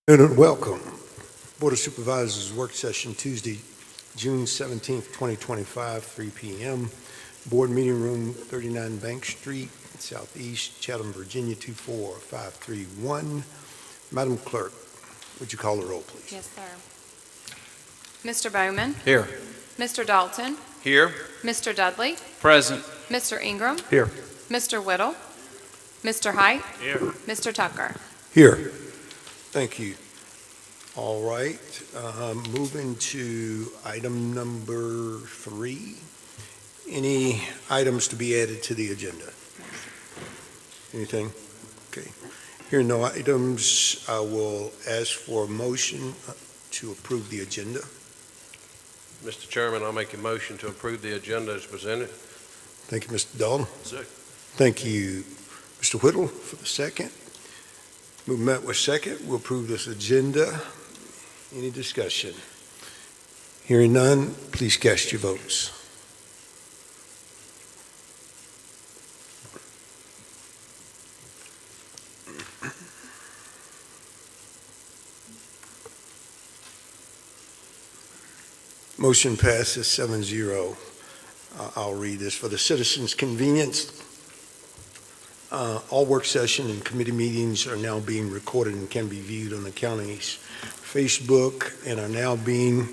And welcome. Board of Supervisors work session Tuesday, June 17th, 2025, 3 p.m. Board meeting room, 39 Bank Street, Southeast, Chatham, Virginia, 24531. Madam Clerk, would you call the roll, please? Yes, sir. Mr. Bowman? Here. Mr. Dalton? Here. Mr. Dudley? Present. Mr. Ingram? Here. Mr. Whittle? Mr. Height? Here. Mr. Tucker? Here. Thank you. All right, moving to item number 3. Any items to be added to the agenda? Anything? Okay. Here are no items. I will ask for a motion to approve the agenda. Mr. Chairman, I'll make a motion to approve the agenda as presented. Thank you, Mr. Dalton. Second. Thank you, Mr. Whittle, for the second. Movement with second. We'll approve this agenda. Any discussion? Hearing none, please cast your votes. Motion passes 7-0. I'll read this. For the citizens' convenience, all work session and committee meetings are now being recorded and can be viewed on the county's Facebook and are now being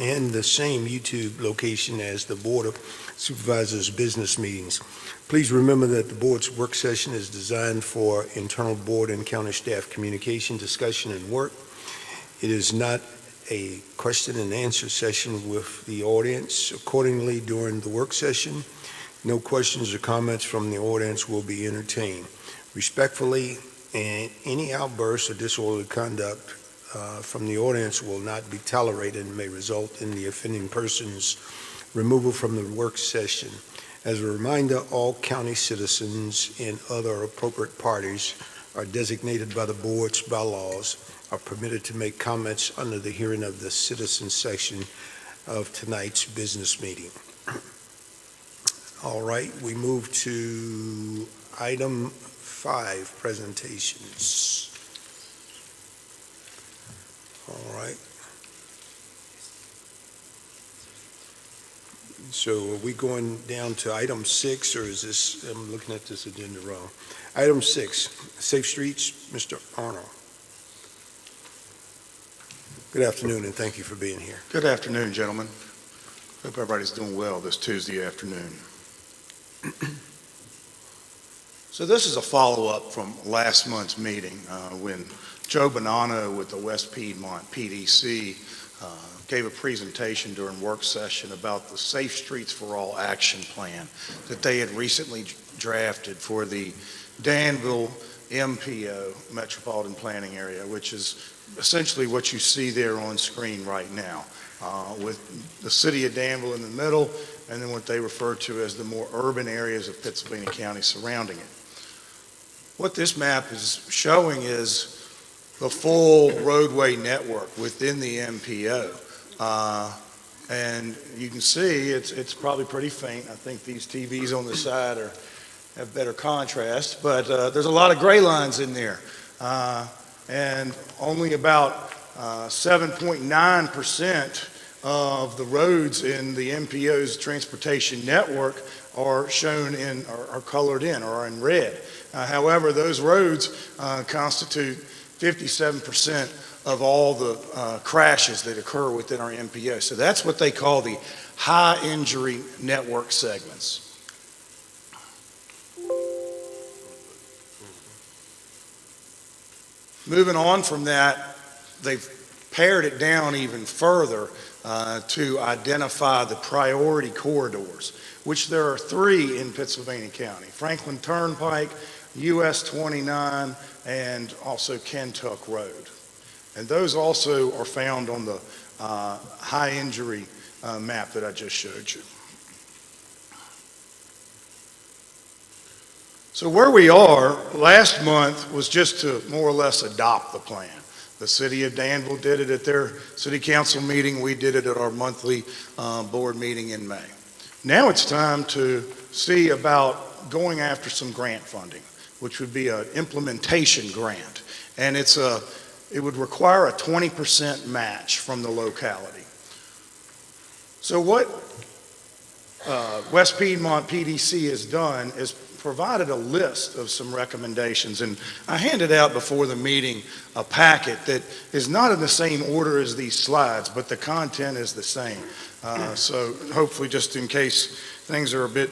in the same YouTube location as the Board of Supervisors business meetings. Please remember that the board's work session is designed for internal board and county staff communication, discussion, and work. It is not a question and answer session with the audience. Accordingly, during the work session, no questions or comments from the audience will be entertained. Respectfully, and any outbursts or disorderly conduct from the audience will not be tolerated and may result in the offending person's removal from the work session. As a reminder, all county citizens and other appropriate parties are designated by the board's bylaws are permitted to make comments under the hearing of the citizen section of tonight's business meeting. All right, we move to item 5, presentations. All right. So are we going down to item 6, or is this, I'm looking at this agenda wrong. Item 6, Safe Streets, Mr. Arnold. Good afternoon, and thank you for being here. Good afternoon, gentlemen. Hope everybody's doing well this Tuesday afternoon. So this is a follow-up from last month's meeting when Joe Bonanno with the West Piedmont PDC gave a presentation during work session about the Safe Streets for All action plan that they had recently drafted for the Danville MPO, Metropolitan Planning Area, which is essentially what you see there on screen right now, with the city of Danville in the middle, and then what they refer to as the more urban areas of Pittsylvania County surrounding it. What this map is showing is the full roadway network within the MPO. And you can see it's probably pretty faint. I think these TVs on the side have better contrast, but there's a lot of gray lines in there. And only about 7.9% of the roads in the MPO's transportation network are shown in, are colored in, or are in red. However, those roads constitute 57% of all the crashes that occur within our MPO. So that's what they call the high injury network segments. Moving on from that, they've pared it down even further to identify the priority corridors, which there are 3 in Pennsylvania County: Franklin Turnpike, US 29, and also Kentuck Road. And those also are found on the high injury map that I just showed you. So where we are, last month was just to more or less adopt the plan. The city of Danville did it at their city council meeting. We did it at our monthly board meeting in May. Now it's time to see about going after some grant funding, which would be an implementation grant. And it's it would require a 20% match from the locality. So what West Piedmont PDC has done is provided a list of some recommendations, and I handed out before the meeting a packet that is not in the same order as these slides, but the content is the same. So hopefully, just in case things are a bit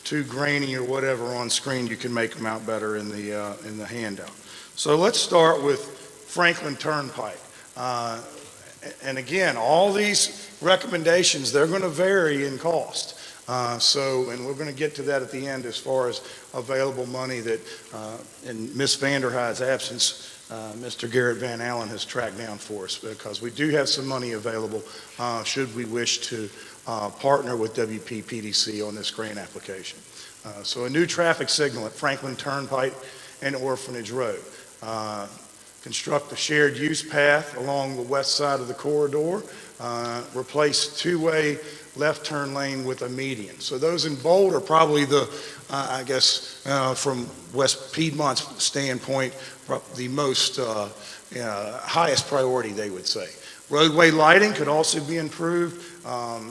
too grainy or whatever on screen, you can make them out better in the handout. So let's start with Franklin Turnpike. And again, all these recommendations, they're going to vary in cost. And we're going to get to that at the end as far as available money that, in Ms. Vanderhyde's absence, Mr. Garrett Van Allen has tracked down for us, because we do have some money available should we wish to partner with WPPDC on this grant application. So a new traffic signal at Franklin Turnpike and Orphanage Road. Construct a shared use path along the west side of the corridor. Replace two-way left turn lane with a median. So those in bold are probably the, I guess, from West Piedmont's standpoint, the most highest priority, they would say. Roadway lighting could also be improved.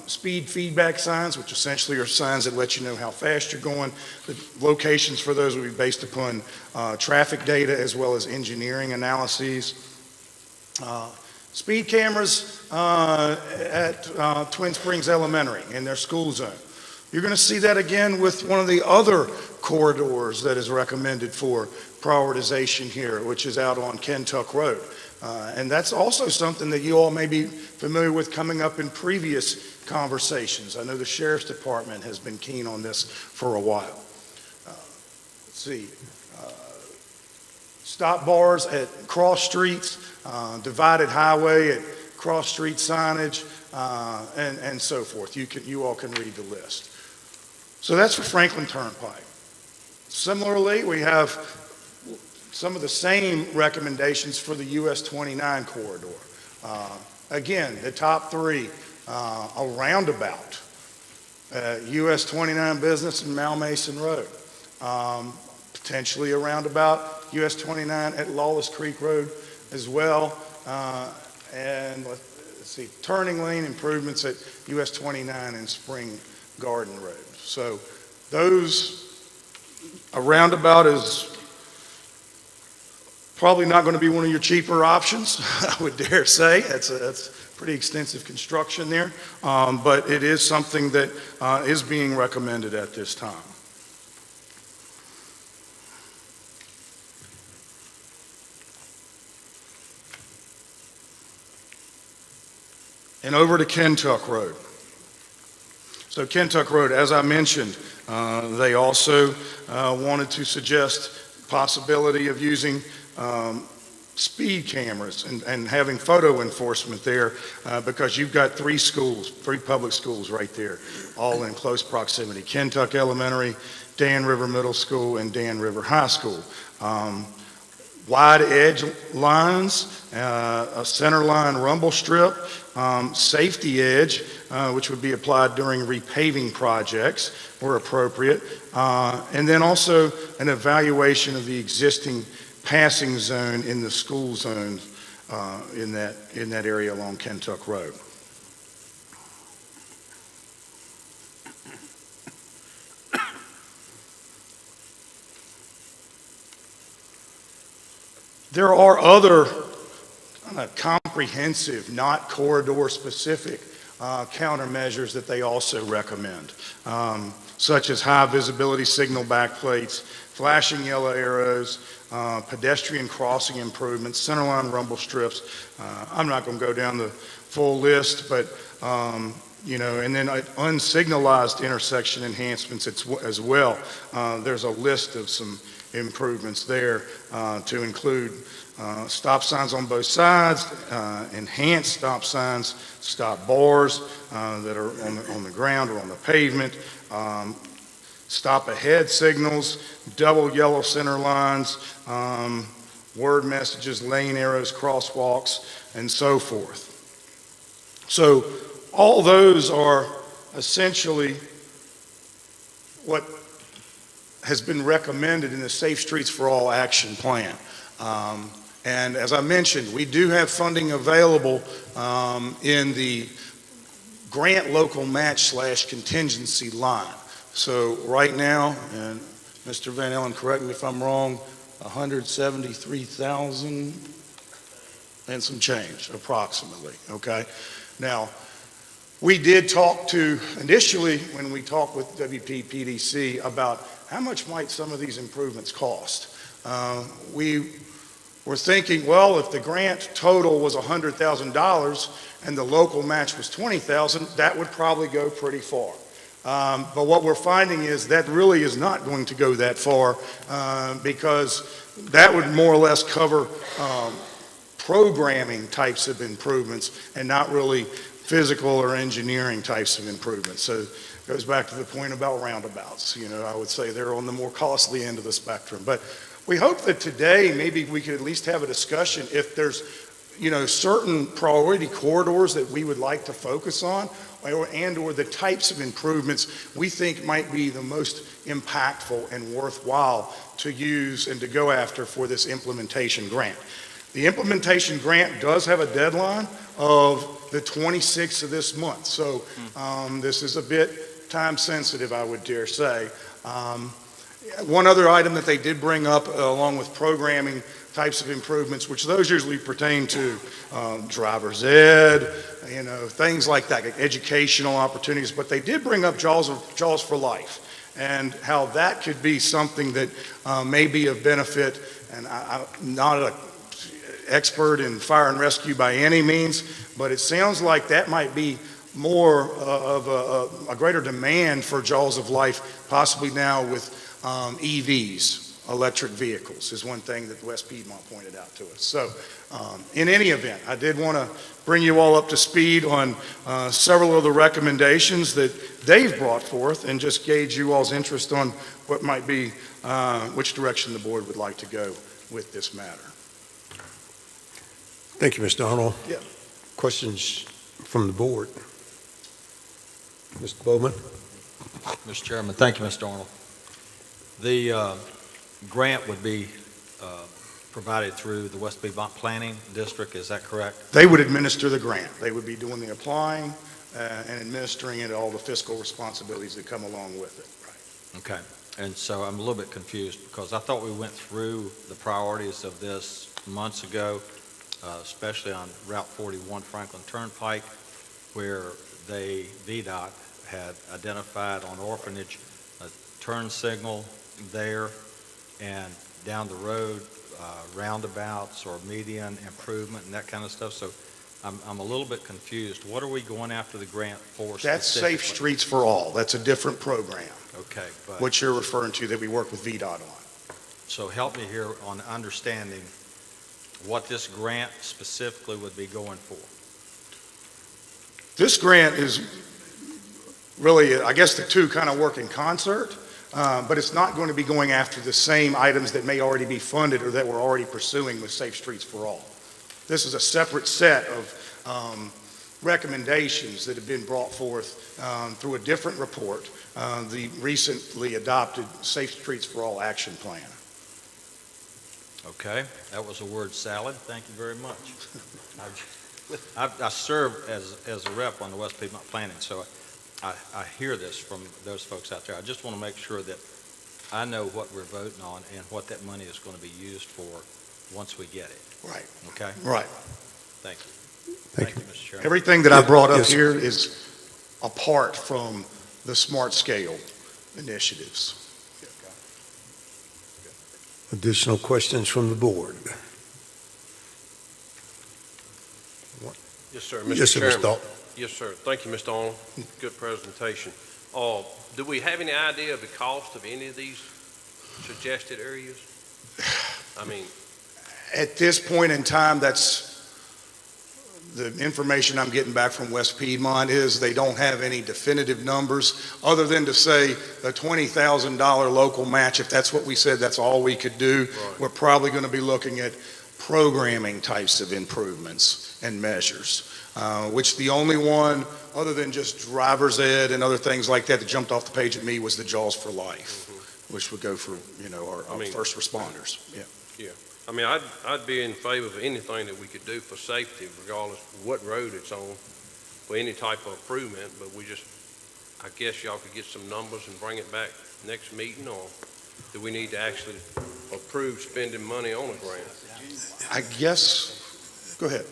Speed feedback signs, which essentially are signs that let you know how fast you're going. The locations for those will be based upon traffic data as well as engineering analyses. Speed cameras at Twin Springs Elementary in their school zone. You're going to see that again with one of the other corridors that is recommended for prioritization here, which is out on Kentuck Road. And that's also something that you all may be familiar with coming up in previous conversations. I know the Sheriff's Department has been keen on this for a while. Let's see. Stop bars at cross streets, divided highway at cross street signage, and so forth. You all can read the list. So that's for Franklin Turnpike. Similarly, we have some of the same recommendations for the US 29 corridor. Again, the top three, a roundabout, US 29 Business and Malmason Road, potentially a roundabout, US 29 at Lawless Creek Road as well, and let's see, turning lane improvements at US 29 and Spring Garden Road. So a roundabout is probably not going to be one of your cheaper options, I would dare say. That's pretty extensive construction there, but it is something that is being recommended at this time. And over to Kentuck Road. So Kentuck Road, as I mentioned, they also wanted to suggest possibility of using speed cameras and having photo enforcement there because you've got three public schools right there, all in close proximity. Kentuck Elementary, Dan River Middle School, and Dan River High School. Wide edge lines, a center line rumble strip, safety edge, which would be applied during repaving projects where appropriate, and then also an evaluation of the existing passing zone in the school zones in that area along Kentuck Road. There are other comprehensive, not corridor-specific countermeasures that they also recommend, such as high visibility signal backplates, flashing yellow arrows, pedestrian crossing improvements, centerline rumble strips. I'm not going to go down the full list, but and then unsignalized intersection enhancements as well. There's a list of some improvements there to include stop signs on both sides, enhanced stop signs, stop bars that are on the ground or on the pavement, stop ahead signals, double yellow center lines, word messages, lane arrows, crosswalks, and so forth. So all those are essentially what has been recommended in the Safe Streets for All action plan. And as I mentioned, we do have funding available in the grant local match / contingency line. So right now, and Mr. Van Ellen, correct me if I'm wrong, 173,000 and some change approximately, okay? Now, we did talk to, initially, when we talked with WPPDC about how much might some of these improvements cost. We were thinking, well, if the grant total was $100,000 and the local match was $20,000, that would probably go pretty far. But what we're finding is that really is not going to go that far because that would more or less cover programming types of improvements and not really physical or engineering types of improvements. So it goes back to the point about roundabouts. You know, I would say they're on the more costly end of the spectrum. But we hope that today maybe we could at least have a discussion if there's, you know, certain priority corridors that we would like to focus on or the types of improvements we think might be the most impactful and worthwhile to use and to go after for this implementation grant. The implementation grant does have a deadline of the 26th of this month. So this is a bit time sensitive, I would dare say. One other item that they did bring up along with programming types of improvements, which those usually pertain to driver's ed, you know, things like that, like educational opportunities, but they did bring up Jaws for Life and how that could be something that may be of benefit. And I'm not an expert in fire and rescue by any means, but it sounds like that might be more of a greater demand for Jaws of Life, possibly now with EVs. Electric vehicles is one thing that West Piedmont pointed out to us. So in any event, I did want to bring you all up to speed on several of the recommendations that they've brought forth and just gauge you all's interest on what might be, which direction the board would like to go with this matter. Thank you, Mr. Arnold. Yeah. Questions from the board? Mr. Bowman? Mr. Chairman, thank you, Mr. Arnold. The grant would be provided through the West Piedmont Planning District, is that correct? They would administer the grant. They would be doing the applying and administering it, all the fiscal responsibilities that come along with it. Right. Okay, and so I'm a little bit confused because I thought we went through the priorities of this months ago, especially on Route 41 Franklin Turnpike, where VDOT had identified on Orphanage a turn signal there, and down the road, roundabouts or median improvement and that kind of stuff. So I'm a little bit confused. What are we going after the grant for That's specifically? Safe Streets for All. That's a different program, Okay, but what you're referring to that we work with VDOT on. so help me here on understanding what this grant specifically would be going for. This grant is really, I guess the two kind of work in concert, but it's not going to be going after the same items that may already be funded or that we're already pursuing with Safe Streets for All. This is a separate set of recommendations that have been brought forth through a different report, the recently adopted Safe Streets for All Action Plan. Okay, that was a word salad. Thank you very much. I serve as a rep on the West Piedmont Planning, so I hear this from those folks out there. I just want to make sure that I know what we're voting on and what that money is going to be used for once we get it. Right. Okay? Right. Thank you. Thank you, Mr. Chairman. Everything that I brought up Yes. here is apart from the smart scale initiatives. Additional questions from the board? Yes, sir, Yes, Mr. sir, Mr. Chairman. Dalton. Yes, sir. Thank you, Mr. Arnold. Good presentation. Do we have any idea of the cost of any of these suggested areas? I mean, At this point in time, that's the information I'm getting back from West Piedmont is they don't have any definitive numbers other than to say the $20,000 local match. If that's what we said, that's all we could do. Right. We're probably going to be looking at programming types of improvements and measures, which the only one other than just driver's ed and other things like that that jumped off the page at me was the Jaws for Life, which would go for, our I mean, first responders. Yeah. I mean, I'd be in favor of anything that we could do for safety, regardless of what road it's on, for any type of improvement, but I guess y'all could get some numbers and bring it back next meeting, or do we need to actually approve spending money on a grant? I guess, go ahead.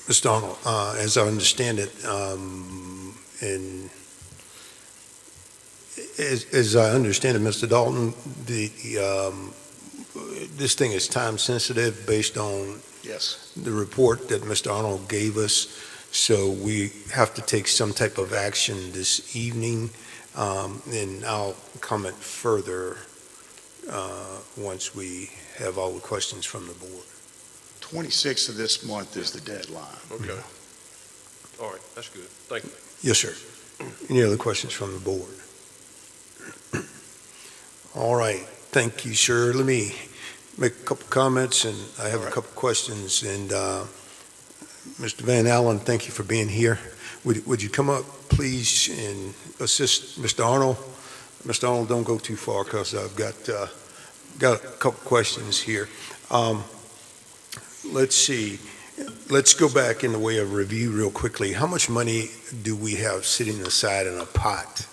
Mr. Arnold, as I understand it, and as I understand it, Mr. Dalton, this thing is time sensitive based on Yes. the report that Mr. Arnold gave us, so we have to take some type of action this evening, and I'll comment further once we have all the questions from the board. 26th of this month is the deadline. Okay. All right, that's good. Thank you. Yes, sir. Any other questions from the board? All right, thank you, sir. Let me make a couple comments, and I have a couple questions. And Mr. Van Allen, thank you for being here. Would you come up, please, and assist Mr. Arnold? Mr. Arnold, don't go too far, because I've got a couple questions here. Let's see. Let's go back in the way of review real quickly. How much money do we have sitting aside in a pot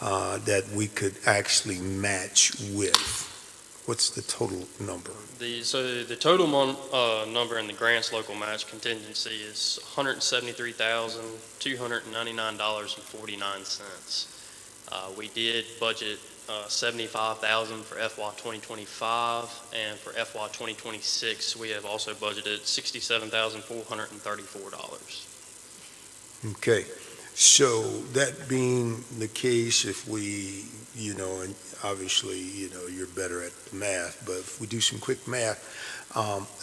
that we could actually match with? What's the total number? So the total number in the grants local match contingency is $173,299.49. We did budget $75,000 for FY 2025, and for FY 2026, we have also budgeted $67,434. Okay, so that being the case, if we, and obviously, you're better at math, but if we do some quick math,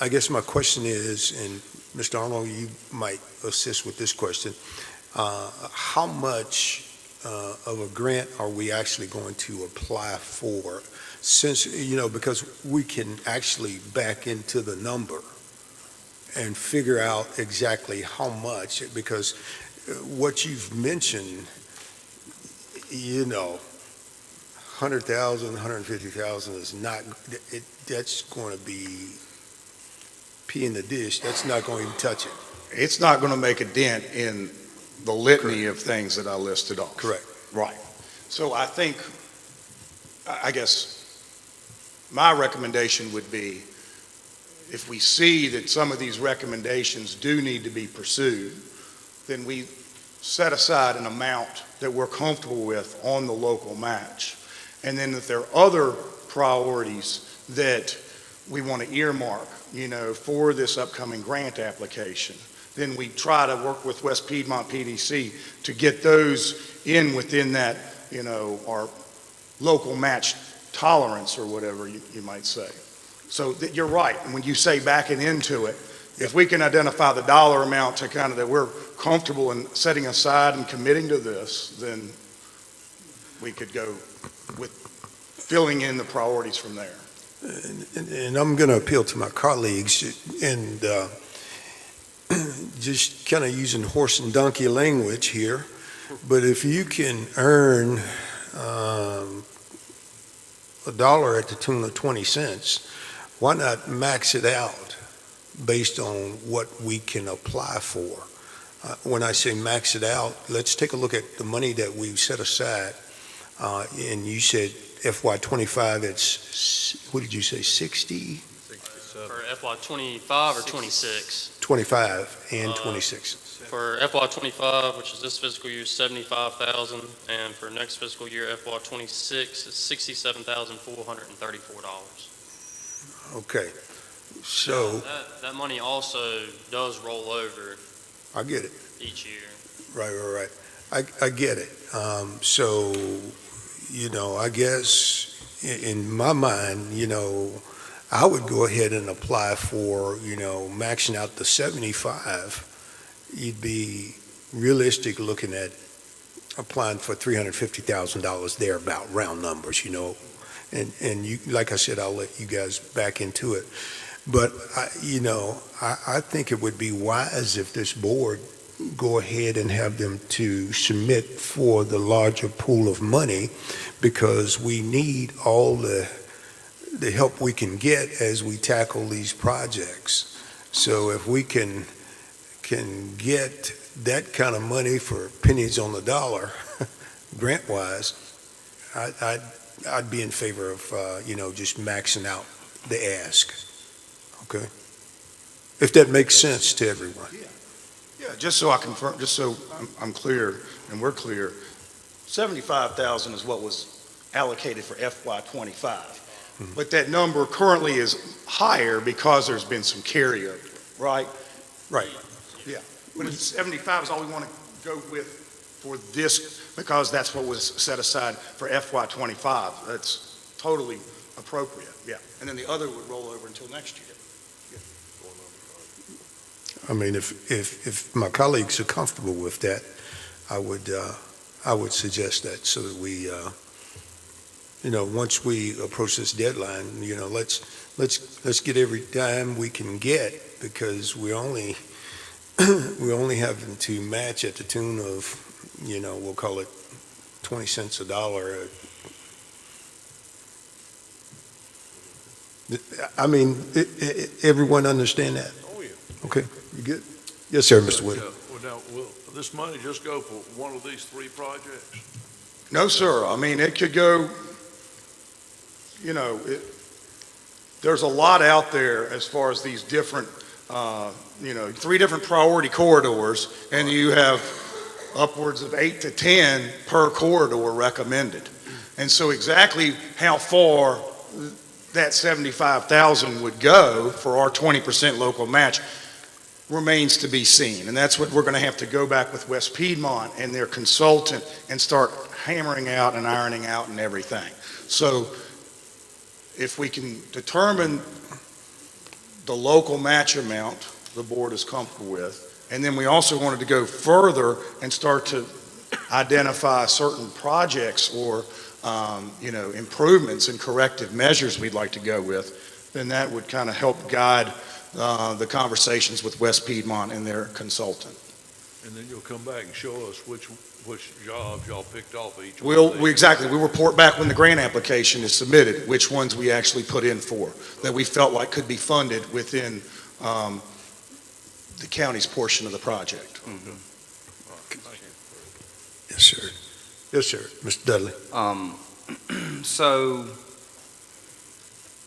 I guess my question is, and Mr. Arnold, you might assist with this question, how much of a grant are we actually going to apply for? Since, because we can actually back into the number and figure out exactly how much, because what you've mentioned, 100,000, 150,000 is not, that's going to be pee in the dish. That's not going to touch it. It's not going to make a dent in the litany of things that I listed off. Correct. Right. So I think, I guess, my recommendation would be, if we see that some of these recommendations do need to be pursued, then we set aside an amount that we're comfortable with on the local match. And then if there are other priorities that we want to earmark, for this upcoming grant application, then we try to work with West Piedmont PDC to get those in within that, our local match tolerance, or whatever you might say. So you're right. When you say backing into it, if we can identify the dollar amount to kind of that we're comfortable in setting aside and committing to this, then we could go with filling in the priorities from there. And I'm going to appeal to my colleagues and just kind of using horse and donkey language here, but if you can earn $1 at the tune of 20 cents, why not max it out based on what we can apply for? When I say max it out, let's take a look at the money that we've set aside. And you said FY 25, it's, what did you say, 60? For FY 25 or 26? 25 and 26. For FY 25, which is this fiscal year, 75,000, and for next fiscal year, FY 26, it's $67,434. Okay, so That money also does roll over I get it. each year. Right. I get it. So, I guess in my mind, I would go ahead and apply for, maxing out the 75. You'd be realistic looking at applying for $350,000 there, about round numbers, and you, like I said, I'll let you guys back into it. But, I think it would be wise if this board go ahead and have them to submit for the larger pool of money, because we need all the the help we can get as we tackle these projects. So if we can get that kind of money for pennies on the dollar, grant-wise, I'd be in favor of, just maxing out the ask. Okay? If that makes sense to everyone. Yeah, just so I confirm, just so I'm clear and we're clear, 75,000 is what was allocated for FY '25. But that number currently is higher because there's been some carryover, right? Right. Yeah. But it's 75 is all we want to go with for this, because that's what was set aside for FY '25. That's totally appropriate, yeah. And then the other would roll over until next year. I mean, if my colleagues are comfortable with that, I would suggest that, so that we, once we approach this deadline, let's get every dime we can get, because we're only having to match at the tune of, we'll call it 20 cents a dollar. I mean, everyone understand that? Oh, yeah. Okay, you good? Yes, sir, Mr. Whitaker. Well, now, will this money just go for one of these three projects? No, sir. I mean, it could go, there's a lot out there as far as these different, 3 different priority corridors, and you have upwards of 8 to 10 per corridor recommended. And so exactly how far that 75,000 would go for our 20% local match remains to be seen. And that's what we're going to have to go back with West Piedmont and their consultant and start hammering out and ironing out and everything. So if we can determine the local match amount the board is comfortable with, and then we also wanted to go further and start to identify certain projects or improvements and corrective measures we'd like to go with, then that would kind of help guide the conversations with West Piedmont and their consultant. And then you'll come back and show us which jobs y'all picked off each one. We'll report back when the grant application is submitted, which ones we actually put in for, that we felt like could be funded within the county's portion of the project. Yes, sir. Yes, sir. Mr. Dudley. So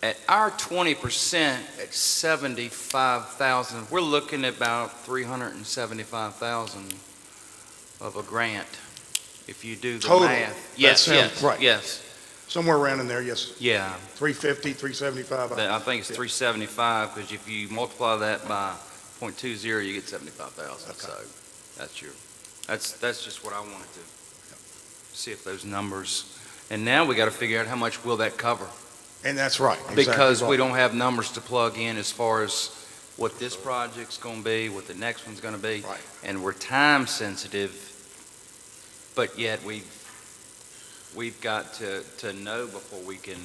at our 20% at 75,000, we're looking at about 375,000 of a grant, if you do the Total. math. That Yes, sounds yes, right. yes, Somewhere around in there, yes. yeah. 350, 375. I think it's 375, because if you multiply that by .20, you get 75,000. Okay. So that's just what I wanted to see, if those numbers. And now we got to figure out how much will that cover, And that's right. exactly because we right. don't have numbers to plug in as far as what this project's going to be, what the next one's going to be. Right. And we're time sensitive, but yet we've got to know before we can.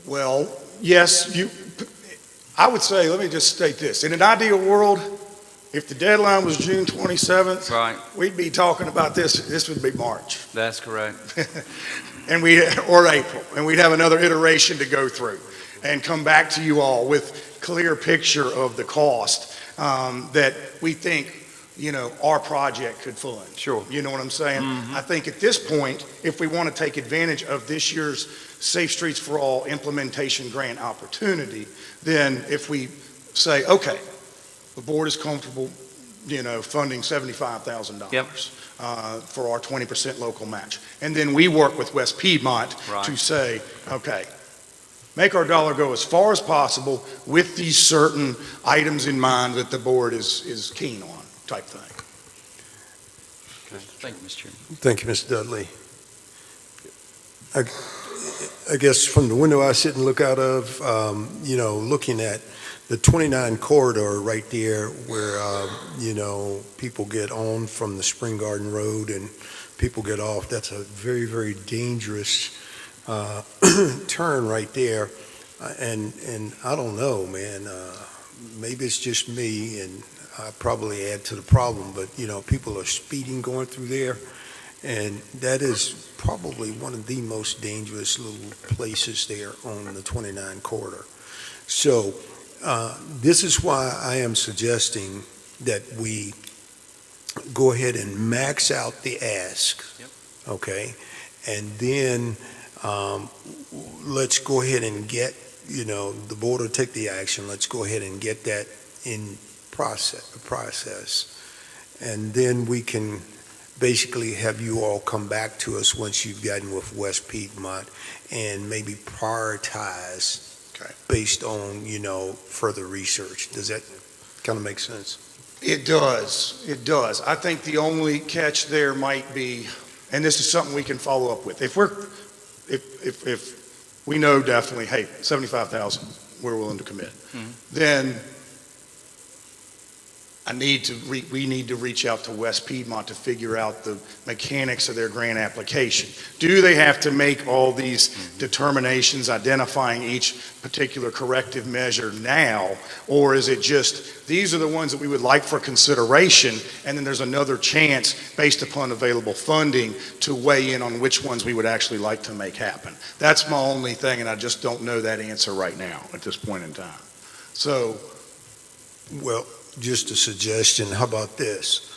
Well, yes, I would say, let me just state this. In an ideal world, if the deadline was June 27th, Right, we'd be talking about this would be March. that's correct. Or April, and we'd have another iteration to go through and come back to you all with clear picture of the cost that we think, our project could fund. Sure. You know what I'm saying? I think at this point, if we want to take advantage of this year's Safe Streets for All implementation grant opportunity, then if we say, okay, the board is comfortable, funding $75,000 Yep. For our 20% local match. And then we work with West Piedmont Right. to say, okay, make our dollar go as far as possible with these certain items in mind that the board is keen on, type thing. Okay. Thank you, Mr. Chairman. Thank you, Mr. Dudley. I guess from the window I sit and look out of, looking at the 29 corridor right there where, people get on from the Spring Garden Road and people get off, that's a very, very dangerous turn right there. And I don't know, man, maybe it's just me and I probably add to the problem, but, people are speeding going through there. And that is probably one of the most dangerous little places there on the 29 corridor. So this is why I am suggesting that we go ahead and max out the ask. Yep. Okay? And then let's go ahead and get, the board will take the action. Let's go ahead and get that in process. And then we can basically have you all come back to us once you've gotten with West Piedmont and maybe prioritize based on, further research. Does that kind of make sense? It does. It does. I think the only catch there might be, and this is something we can follow up with. If we know definitely, hey, 75,000, we're willing to commit, then we need to reach out to West Piedmont to figure out the mechanics of their grant application. Do they have to make all these determinations identifying each particular corrective measure now? Or is it just, these are the ones that we would like for consideration, and then there's another chance based upon available funding to weigh in on which ones we would actually like to make happen? That's my only thing, and I just don't know that answer right now at this point in time. So, Well, just a suggestion, how about this?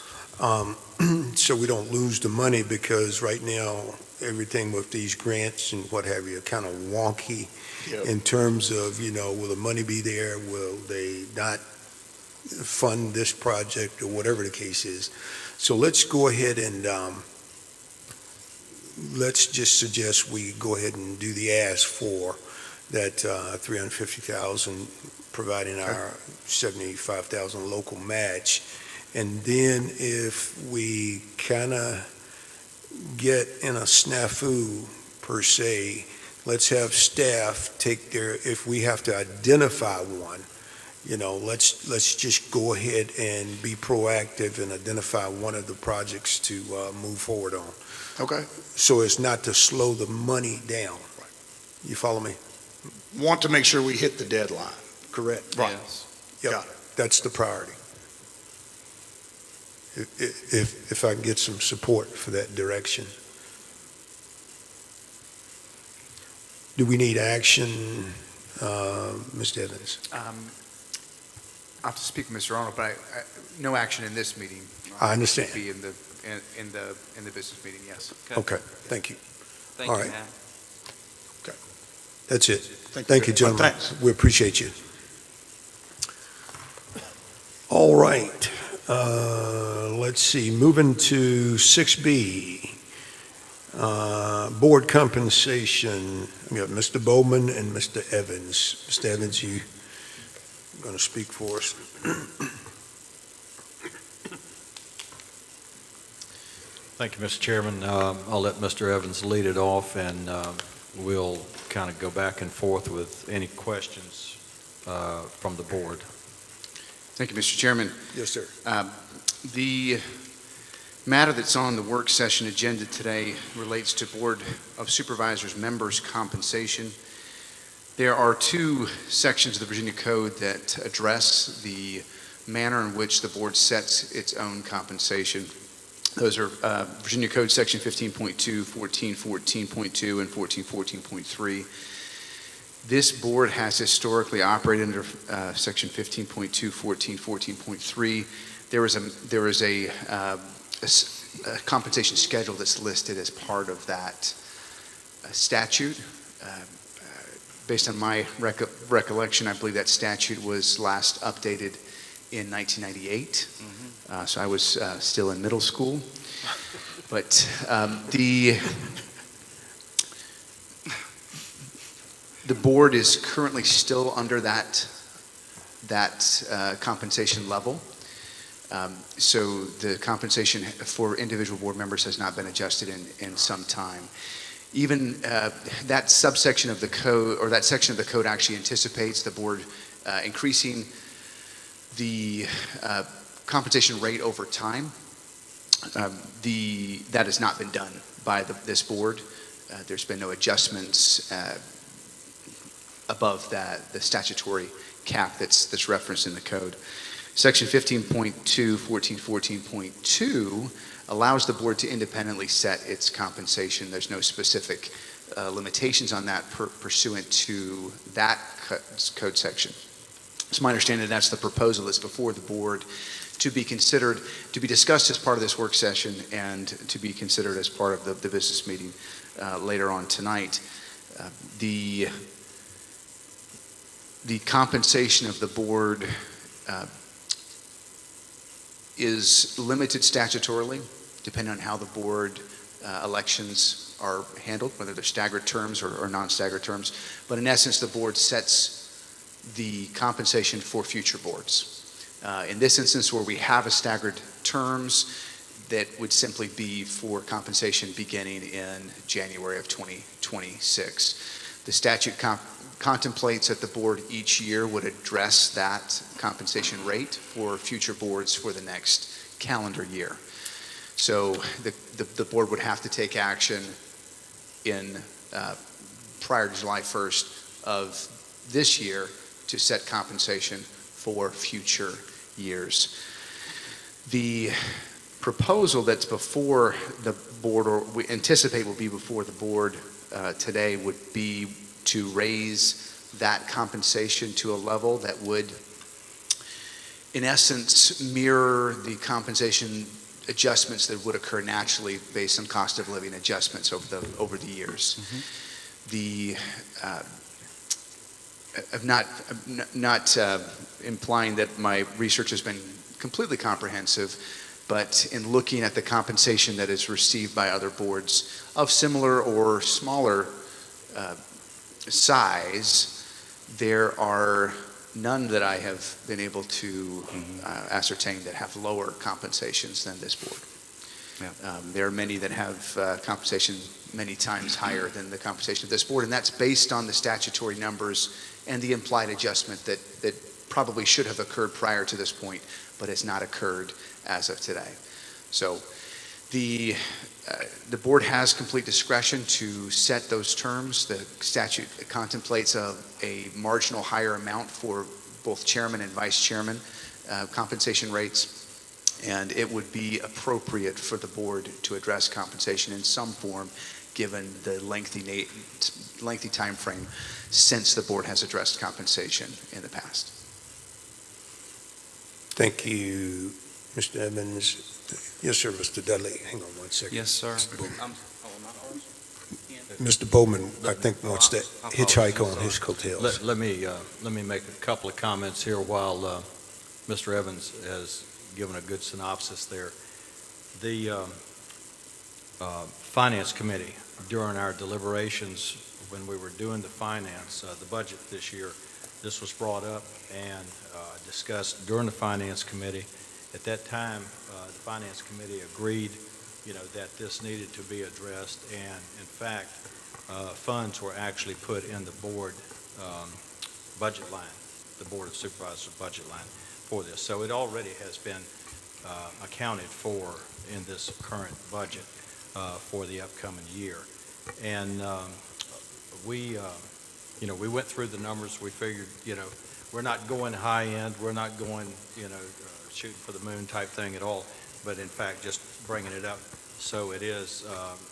So we don't lose the money, because right now, everything with these grants and what have you are kind of wonky in terms of, will the money be there? Will they not fund this project, or whatever the case is? So let's go ahead and let's just suggest we go ahead and do the ask for that $350,000, providing our $75,000 local match. And then if we kind of get in a snafu per se, let's have staff take if we have to identify one, let's just go ahead and be proactive and identify one of the projects to move forward on. okay. So it's not to slow the money down. You follow me? Want to make sure we hit the deadline. Correct. Right. Yes. Yep. Got it. That's the priority. If I can get some support for that direction. Do we need action, Mr. Evans? I'll have to speak with Mr. Arnold, but no action in this meeting. I understand. Be in the business meeting, yes. Okay, thank you. Thank All you, right. Matt. That's it. Thank you, gentlemen. Thanks. We appreciate you. All right. Let's see, moving to 6B. Board compensation. We got Mr. Bowman and Mr. Evans. Mr. Evans, you going to speak for us? Thank you, Mr. Chairman. I'll let Mr. Evans lead it off, and we'll kind of go back and forth with any questions from the board. Thank you, Mr. Chairman. Yes, sir. The matter that's on the work session agenda today relates to Board of Supervisors members' compensation. There are two sections of the Virginia Code that address the manner in which the board sets its own compensation. Those are Virginia Code Section 15.2, 14.14.2, and 14.14.3. This board has historically operated under Section 15.2, 14.14.3. There is a compensation schedule that's listed as part of that statute. Based on my recollection, I believe that statute was last updated in 1998. So I was still in middle school. But the board is currently still under that compensation level. So the compensation for individual board members has not been adjusted in some time. Even that subsection of the code, or that section of the code, actually anticipates the board increasing the compensation rate over time. That has not been done by this board. There's been no adjustments above the statutory cap that's referenced in the code. Section 15.2, 14.14.2 allows the board to independently set its compensation. There's no specific limitations on that pursuant to that code section. It's my understanding that's the proposal that's before the board to be considered, to be discussed as part of this work session and to be considered as part of the business meeting later on tonight. The compensation of the board is limited statutorily, depending on how the board elections are handled, whether they're staggered terms or non-staggered terms. But in essence, the board sets the compensation for future boards. In this instance, where we have a staggered terms, that would simply be for compensation beginning in January of 2026. The statute contemplates that the board each year would address that compensation rate for future boards for the next calendar year. So the board would have to take action in prior to July 1st of this year to set compensation for future years. The proposal that's before the board, or we anticipate will be before the board today, would be to raise that compensation to a level that would, in essence, mirror the compensation adjustments that would occur naturally based on cost of living adjustments over the years. I'm not implying that my research has been completely comprehensive, but in looking at the compensation that is received by other boards of similar or smaller size, there are none that I have been able to ascertain that have lower compensations than this board. Yeah. There are many that have compensation many times higher than the compensation of this board, and that's based on the statutory numbers and the implied adjustment that probably should have occurred prior to this point, but has not occurred as of today. So the board has complete discretion to set those terms. The statute contemplates a marginal higher amount for both chairman and vice chairman compensation rates, and it would be appropriate for the board to address compensation in some form given the lengthy time frame since the board has addressed compensation in the past. Thank you, Mr. Evans. Yes, sir, Mr. Dudley. Hang on one second. Yes, sir. Mr. Bowman, I think, wants to hitchhike on his coattails. Let me make a couple of comments here while Mr. Evans has given a good synopsis there. The Finance Committee, during our deliberations when we were doing the budget this year, this was brought up and discussed during the Finance Committee. At that time, the Finance Committee agreed, that this needed to be addressed, and in fact, funds were actually put in the board budget line, the Board of Supervisors budget line for this. So it already has been accounted for in this current budget for the upcoming year. And we went through the numbers. We figured, we're not going high end. We're not going, shooting for the moon type thing at all. But in fact, just bringing it up so it is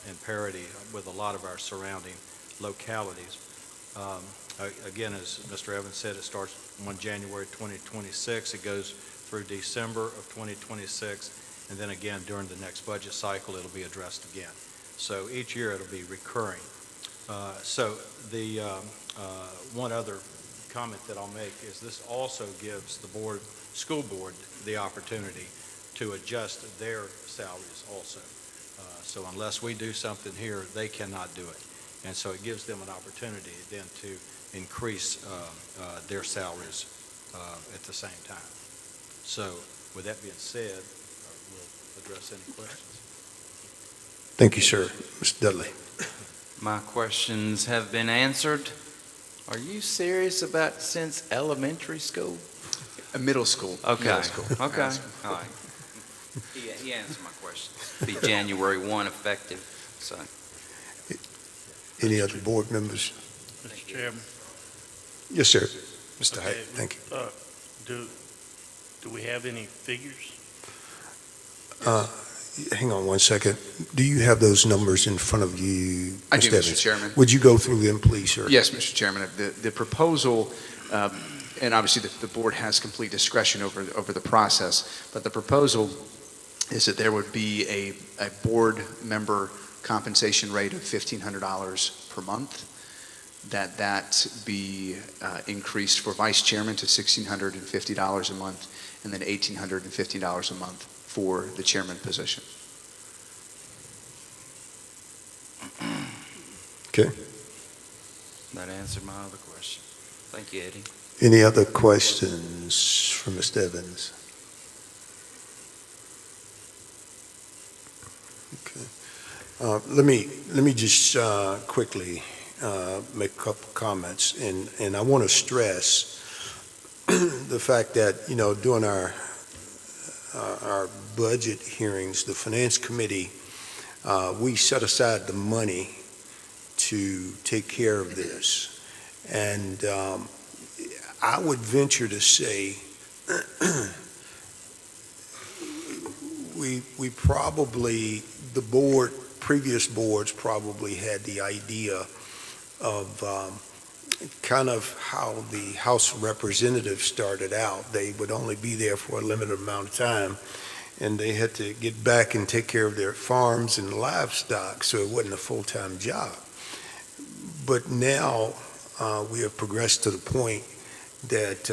in parity with a lot of our surrounding localities. Again, as Mr. Evans said, it starts on January 2026. It goes through December of 2026. And then again, during the next budget cycle, it'll be addressed again. So each year it'll be recurring. So the one other comment that I'll make is this also gives the school board, the opportunity to adjust their salaries also. So unless we do something here, they cannot do it. And so it gives them an opportunity then to increase their salaries at the same time. So with that being said, we'll address any questions. Thank you, sir. Mr. Dudley. My questions have been answered. Are you serious about since elementary school? Middle school. Okay. Middle school. Okay. All right. He answered my question. Be January 1 effective, so. Any other board members? Mr. Chairman, Yes, sir. Mr. Okay. Height, thank you. do we have any figures? hang on one second. Do you have those numbers in front of you, I do, Mr. Mr. Evans? Chairman. Would you go through them, please, sir? Yes, Mr. Chairman. The proposal, and obviously the board has complete discretion over the process, but the proposal is that there would be a board member compensation rate of $1,500 per month, that be increased for vice chairman to $1,650 a month, and then $1,850 a month for the chairman position. Okay. That answered my other question. Thank you, Eddie. Any other questions for Mr. Evans? Okay. Let me just quickly make a couple comments, and I want to stress the fact that, during our budget hearings, the Finance Committee, we set aside the money to take care of this. And I would venture to say we probably, previous boards probably had the idea of kind of how the House of Representatives started out. They would only be there for a limited amount of time, and they had to get back and take care of their farms and livestock, so it wasn't a full-time job. But now we have progressed to the point that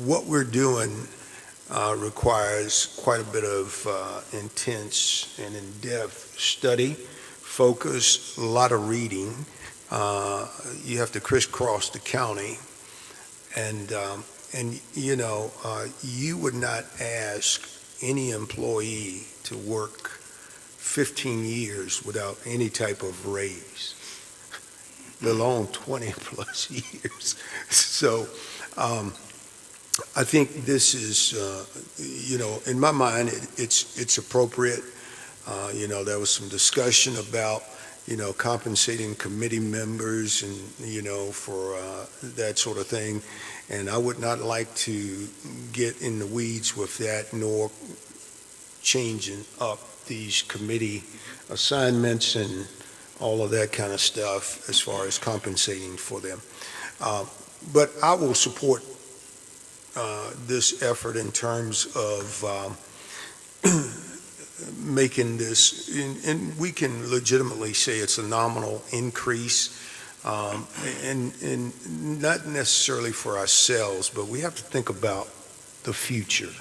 what we're doing requires quite a bit of intense and in-depth study, focus, a lot of reading. You have to crisscross the county, and you would not ask any employee to work 15 years without any type of raise, let alone 20 plus years. So I think this is, in my mind, it's appropriate. There was some discussion about, compensating committee members and, for that sort of thing. And I would not like to get in the weeds with that, nor changing up these committee assignments and all of that kind of stuff as far as compensating for them. But I will support this effort in terms of making this, and we can legitimately say it's a nominal increase, and not necessarily for ourselves, but we have to think about the future.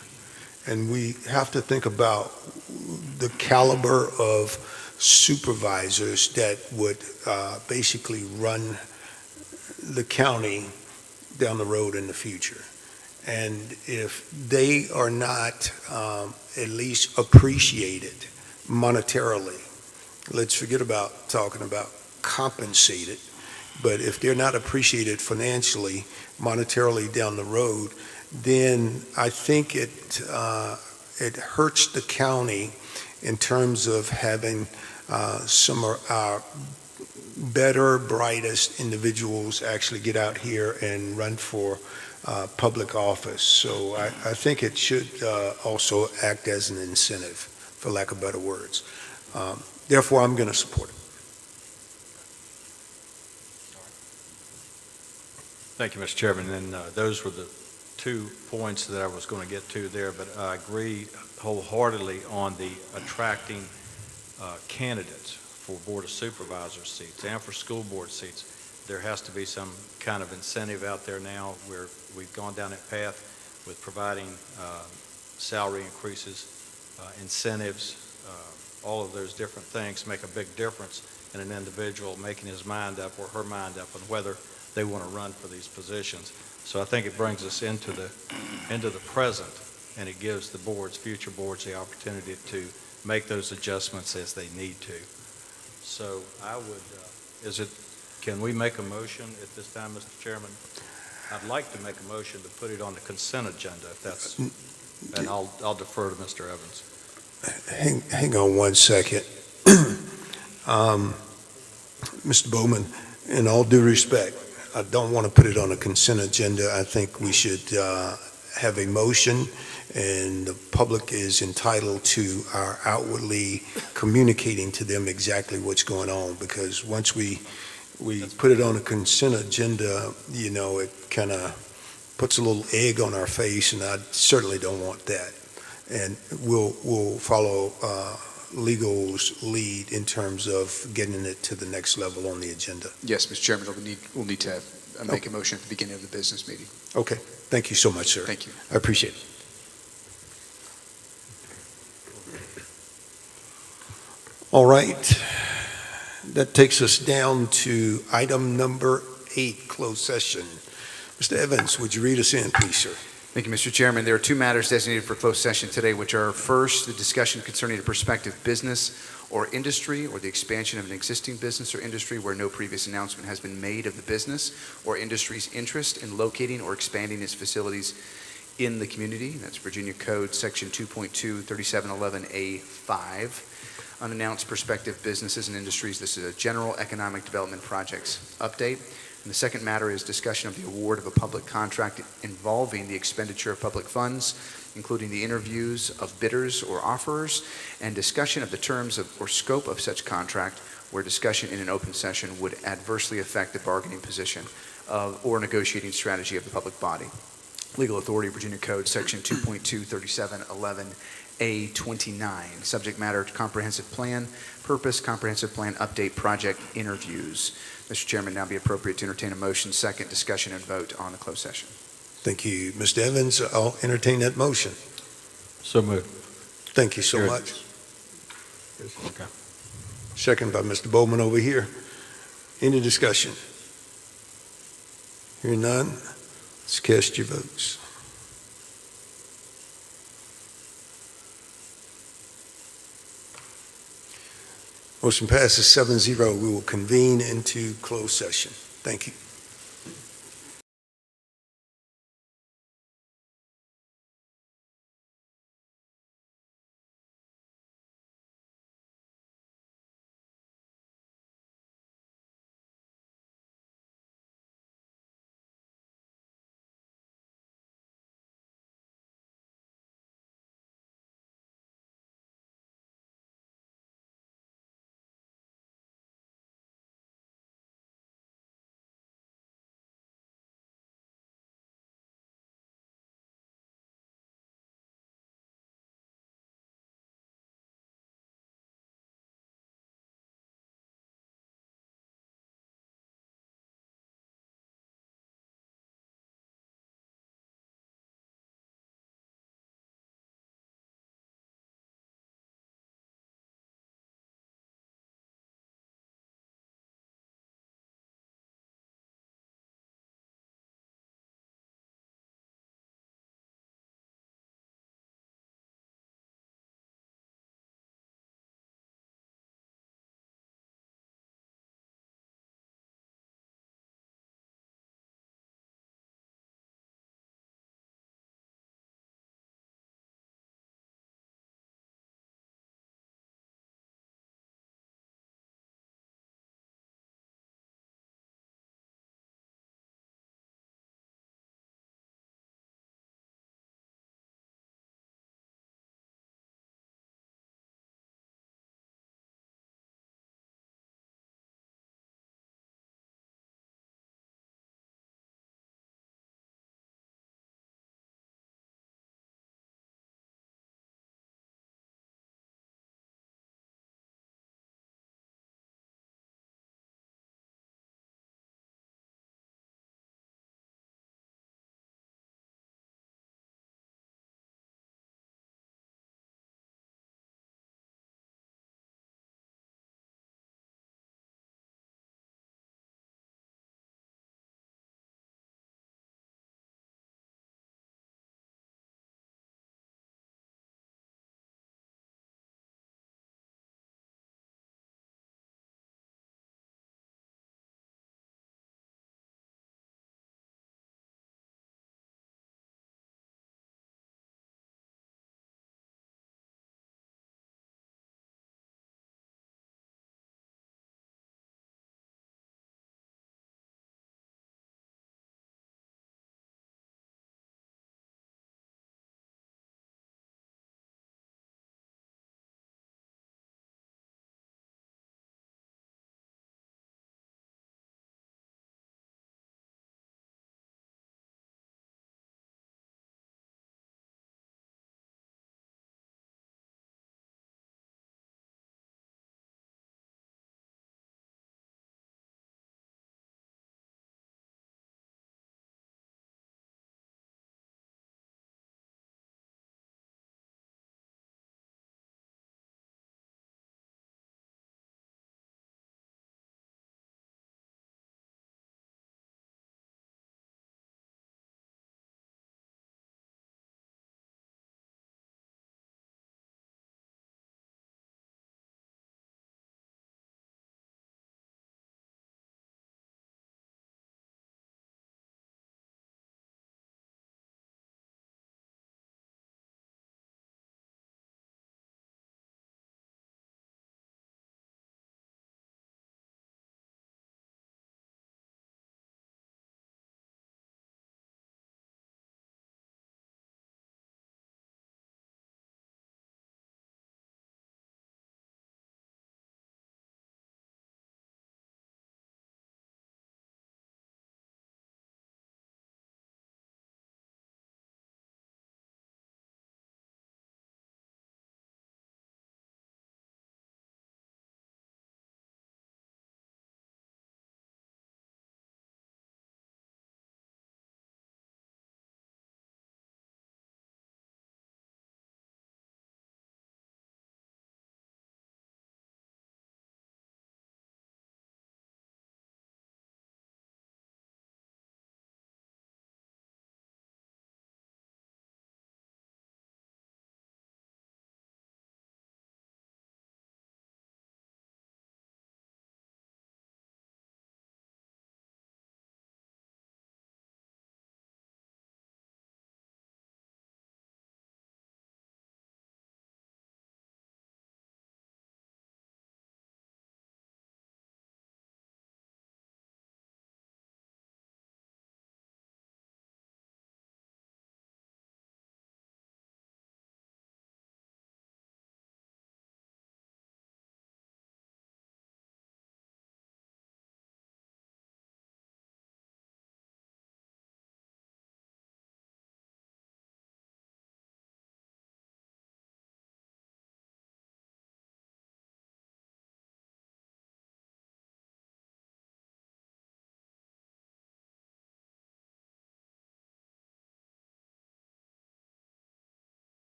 And we have to think about the caliber of supervisors that would basically run the county down the road in the future. And if they are not at least appreciated monetarily, let's forget about talking about compensated, but if they're not appreciated financially, monetarily down the road, then I think it hurts the county in terms of having some of our better, brightest individuals actually get out here and run for public office. So I think it should also act as an incentive, for lack of better words. Therefore, I'm going to support it. Thank you, Mr. Chairman. And those were the 2 points that I was going to get to there, but I agree wholeheartedly on the attracting candidates for Board of Supervisors seats and for school board seats. There has to be some kind of incentive out there now where we've gone down that path with providing salary increases, incentives, all of those different things make a big difference in an individual making his mind up or her mind up on whether they want to run for these positions. So I think it brings us into the present, and it gives the boards, future boards, the opportunity to make those adjustments as they need to. So I would, can we make a motion at this time, Mr. Chairman? I'd like to make a motion to put it on the consent agenda, if that's, and I'll defer to Mr. Evans. Hang on one second. Mr. Bowman, in all due respect, I don't want to put it on a consent agenda. I think we should have a motion and the public is entitled to our outwardly communicating to them exactly what's going on, because once we put it on a consent agenda, it kind of puts a little egg on our face, and I certainly don't want that. And we'll follow legal's lead in terms of getting it to the next level on the agenda. Yes, Mr. Chairman, we'll need to make a motion at the beginning of the business meeting. Okay, thank you so much, sir. Thank you. I appreciate it. All right, that takes us down to item number 8, closed session. Mr. Evans, would you read us in, please, sir? Thank you, Mr. Chairman. There are 2 matters designated for closed session today, which are first, the discussion concerning a prospective business or industry or the expansion of an existing business or industry where no previous announcement has been made of the business or industry's interest in locating or expanding its facilities in the community. That's Virginia Code Section 2.2, 3711A5. Unannounced prospective businesses and industries. This is a general economic development projects update. And the second matter is discussion of the award of a public contract involving the expenditure of public funds, including the interviews of bidders or offerers, and discussion of the terms of or scope of such contract, where discussion in an open session would adversely affect the bargaining position of or negotiating strategy of the public body. Legal authority, Virginia Code, Section 2.2, 3711A29. Subject matter, comprehensive plan. Purpose, comprehensive plan update project interviews. Mr. Chairman, now be appropriate to entertain a motion, second, discussion, and vote on the closed session. Thank you, Mr. Evans. I'll entertain that motion. So moved. Thank you so Here it much. Okay. Second by Mr. Bowman over here. Any discussion? Hearing none, let's cast your votes. Motion passes 7-0. We will convene into closed session. Thank you.